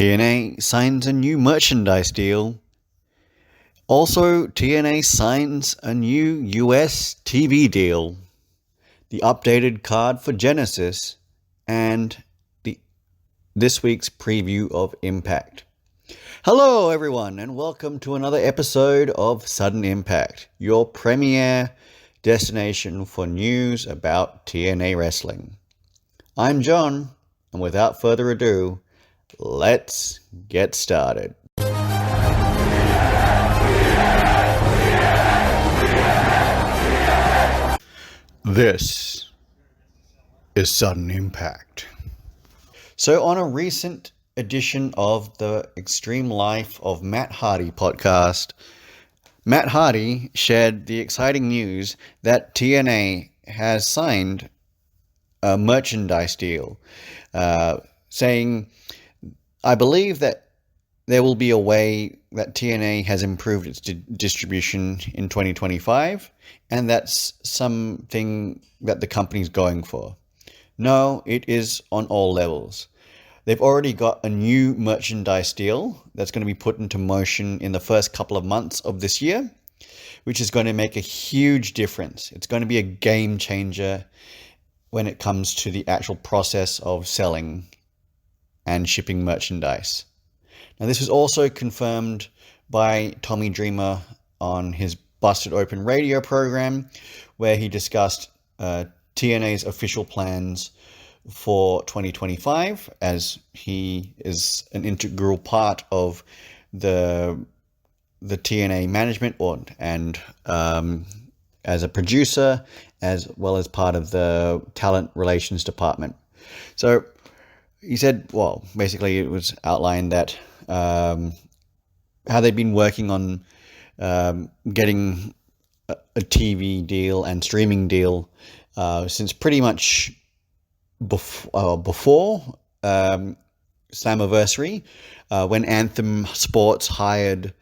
TNA signs a new merchandise deal. Also, TNA signs a new US TV deal. The updated card for Genesis, and this week's preview of Impact. Hello everyone, and welcome to another episode of Sudden Impact, your premier destination for news about TNA wrestling. I'm John, and without further ado, let's get started. This is Sudden Impact. So on a recent edition of the Extreme Life of Matt Hardy podcast, Matt Hardy shared the exciting news that TNA has signed a merchandise deal, saying, I believe that there will be a way that TNA has improved its distribution in 2025, and that's something that the company's going for. No, it is on all levels. They've already got a new merchandise deal that's going to be put into motion in the first couple of months of this year, which is going to make a huge difference. It's going to be a game changer when it comes to the actual process of selling and shipping merchandise. Now, this was also confirmed by Tommy Dreamer on his Busted Open radio program, where he discussed TNA's official plans for 2025, as he is an integral part of the TNA management and as a producer, as well as part of the talent relations department. So he said, well, basically it was outlined that how they've been working on getting a TV deal and streaming deal since pretty much before Slammiversary, when Anthem Sports hired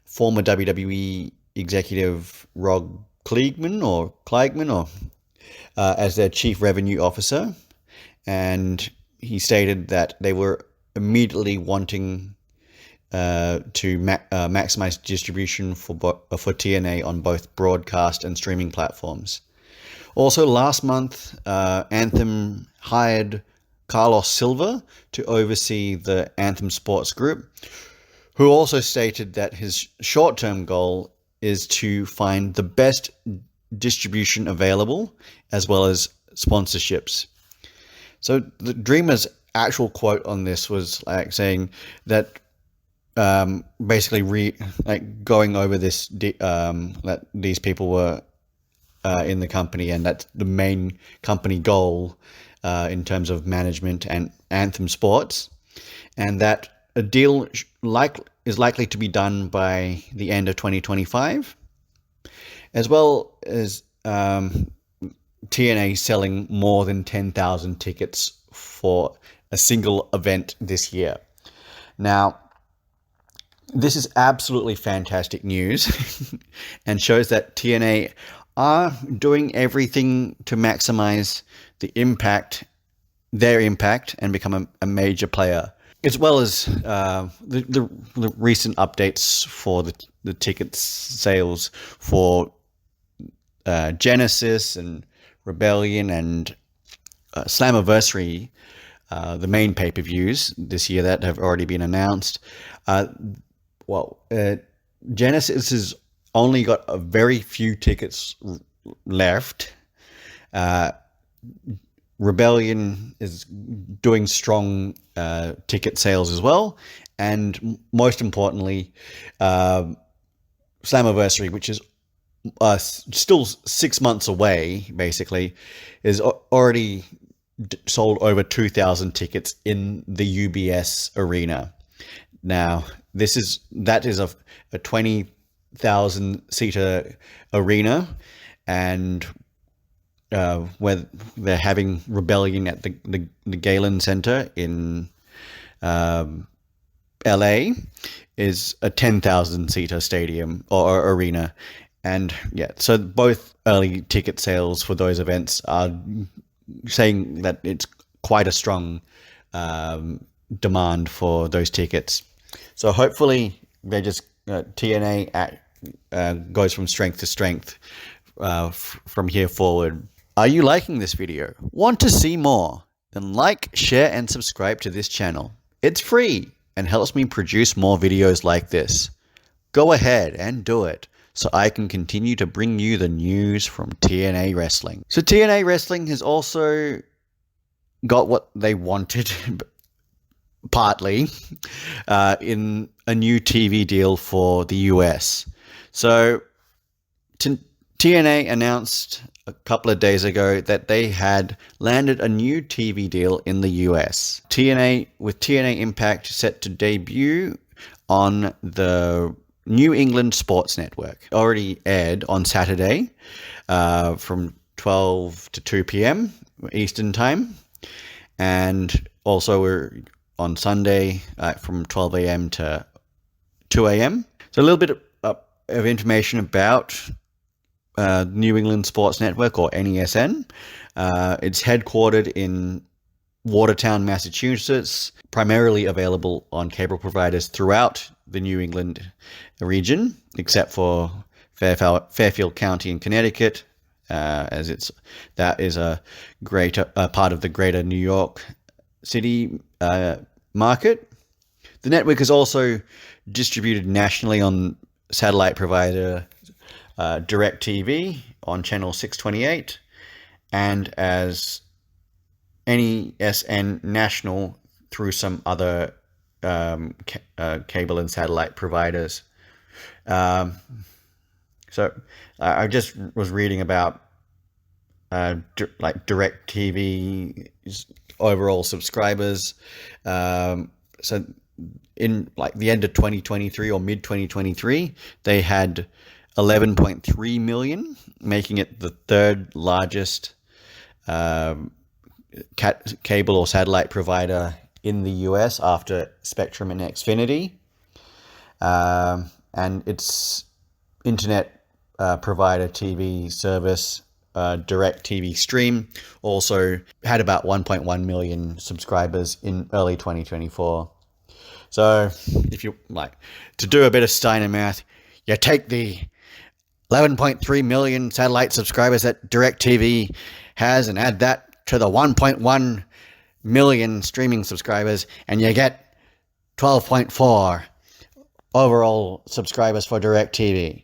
former WWE executive Rob Kliegman as their chief revenue officer, and he stated that they were immediately wanting to maximize distribution for TNA on both broadcast and streaming platforms. Also, last month, Anthem hired Carlos Silva to oversee the Anthem Sports Group, who also stated that his short-term goal is to find the best distribution available, as well as sponsorships. So the Dreamer's actual quote on this was like saying that basically going over this that these people were in the company, and that's the main company goal in terms of management and Anthem Sports, and that a deal is likely to be done by the end of 2025, as well as TNA selling more than 10,000 tickets for a single event this year. Now, this is absolutely fantastic news and shows that TNA are doing everything to maximize their impact and become a major player, as well as the recent updates for the ticket sales for Genesis and Rebellion and Slammiversary, the main pay-per-views this year that have already been announced. Genesis has only got a very few tickets left. Rebellion is doing strong ticket sales as well, and most importantly, Slammiversary, which is still 6 months away, basically, is already sold over 2,000 tickets in the UBS arena. Now, that is a 20,000 seater arena, and where they're having Rebellion at the Galen Center in LA is a 10,000 seater stadium or arena. And yeah, so both early ticket sales for those events are saying that it's quite a strong demand for those tickets. So hopefully they just TNA goes from strength to strength from here forward. Are you liking this video? Want to see more? Then like, share, and subscribe to this channel. It's free and helps me produce more videos like this. Go ahead and do it so I can continue to bring you the news from TNA Wrestling. So TNA Wrestling has also got what they wanted, partly, in a new TV deal for the US. So TNA announced a couple of days ago that they had landed a new TV deal in the US. With TNA Impact set to debut on the New England Sports Network. Already aired on Saturday from 12 to 2 p.m. Eastern Time. And also we're on Sunday from 12 a.m. to 2 a.m. So a little bit of information about New England Sports Network, or NESN. It's headquartered in Watertown, Massachusetts, primarily available on cable providers throughout the New England region, except for Fairfield County in Connecticut, as that is a greater part of the greater New York City market. The network is also distributed nationally on satellite provider DirecTV on channel 628, and as NESN National through some other cable and satellite providers. So I just was reading about DirecTV's overall subscribers. So in the end of 2023 or mid 2023, they had 11.3 million, making it the third largest cable or satellite provider in the US after Spectrum and Xfinity. And its internet provider TV service, DirecTV Stream, also had about 1.1 million subscribers in early 2024. So if you like to do a bit of Steiner math, you take the 11.3 million satellite subscribers that DirecTV has and add that to the 1.1 million streaming subscribers, and you get 12.4 overall subscribers for DirecTV.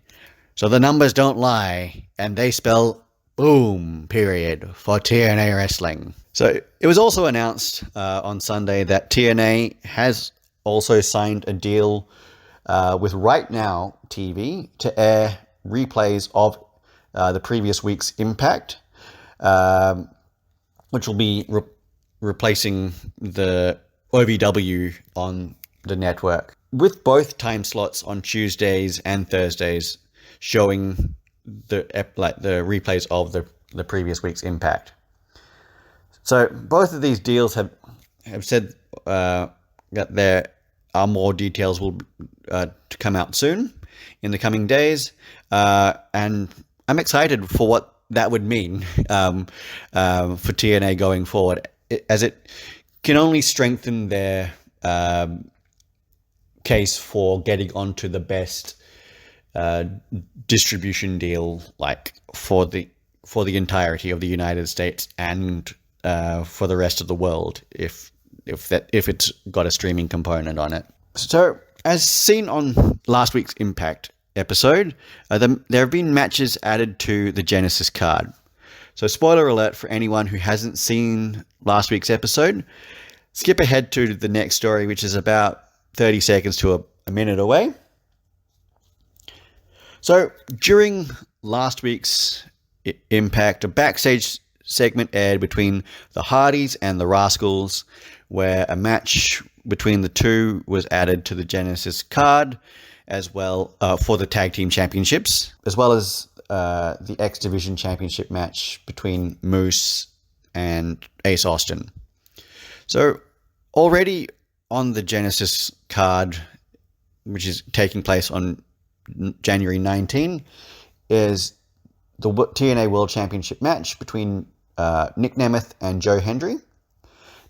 So the numbers don't lie, and they spell boom, period, for TNA Wrestling. So it was also announced on Sunday that TNA has also signed a deal with Right Now TV to air replays of the previous week's Impact, which will be replacing the OVW on the network, with both time slots on Tuesdays and Thursdays showing the replays of the previous week's Impact. So both of these deals have said that there are more details will to come out soon in the coming days, and I'm excited for what that would mean for TNA going forward, as it can only strengthen their case for getting onto the best distribution deal, for the entirety of the United States and for the rest of the world, if it's got a streaming component on it. So, as seen on last week's Impact episode, there have been matches added to the Genesis card. So, spoiler alert for anyone who hasn't seen last week's episode, skip ahead to the next story, which is about 30 seconds to a minute away. So, during last week's Impact, a backstage segment aired between the Hardys and the Rascals, where a match between the two was added to the Genesis card, as well for the tag team championships, as well as the X Division championship match between Moose and Ace Austin. So already on the Genesis card, which is taking place on January 19, is the TNA World Championship match between Nick Nemeth and Joe Hendry.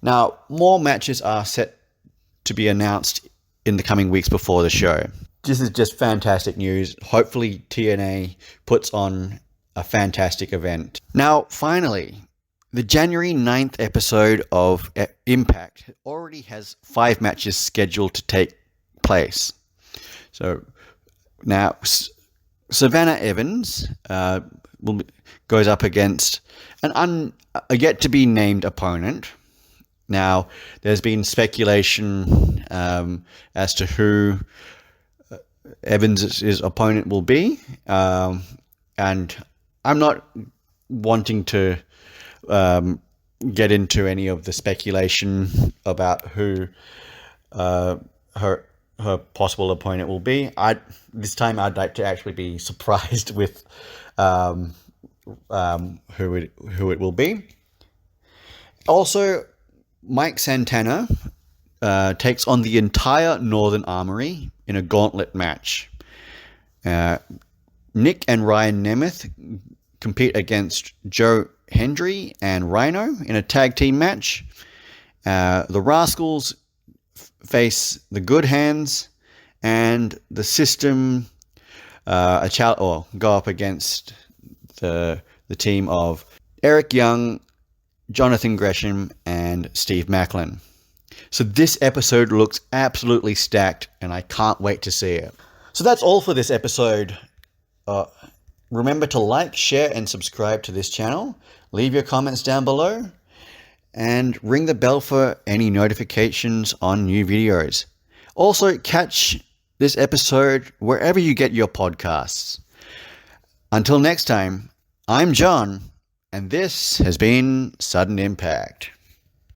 Now, more matches are set to be announced in the coming weeks before the show. This is just fantastic news. Hopefully TNA puts on a fantastic event. Now, finally, the January 9th episode of Impact already has 5 matches scheduled to take place. So now Savannah Evans goes up against a yet to be named opponent. Now, there's been speculation as to who Evans' opponent will be, and I'm not wanting to get into any of the speculation about who her possible opponent will be. This time I'd like to actually be surprised with who it will be. Also, Mike Santana takes on the entire Northern Armory in a gauntlet match. Nick and Ryan Nemeth compete against Joe Hendry and Rhino in a tag team match. The Rascals face the Good Hands, and the System go up against the team of Eric Young, Jonathan Gresham, and Steve Macklin. So this episode looks absolutely stacked, and I can't wait to see it. So that's all for this episode. Remember to like, share, and subscribe to this channel. Leave your comments down below, and ring the bell for any notifications on new videos. Also, catch this episode wherever you get your podcasts. Until next time, I'm John, and this has been Sudden Impact.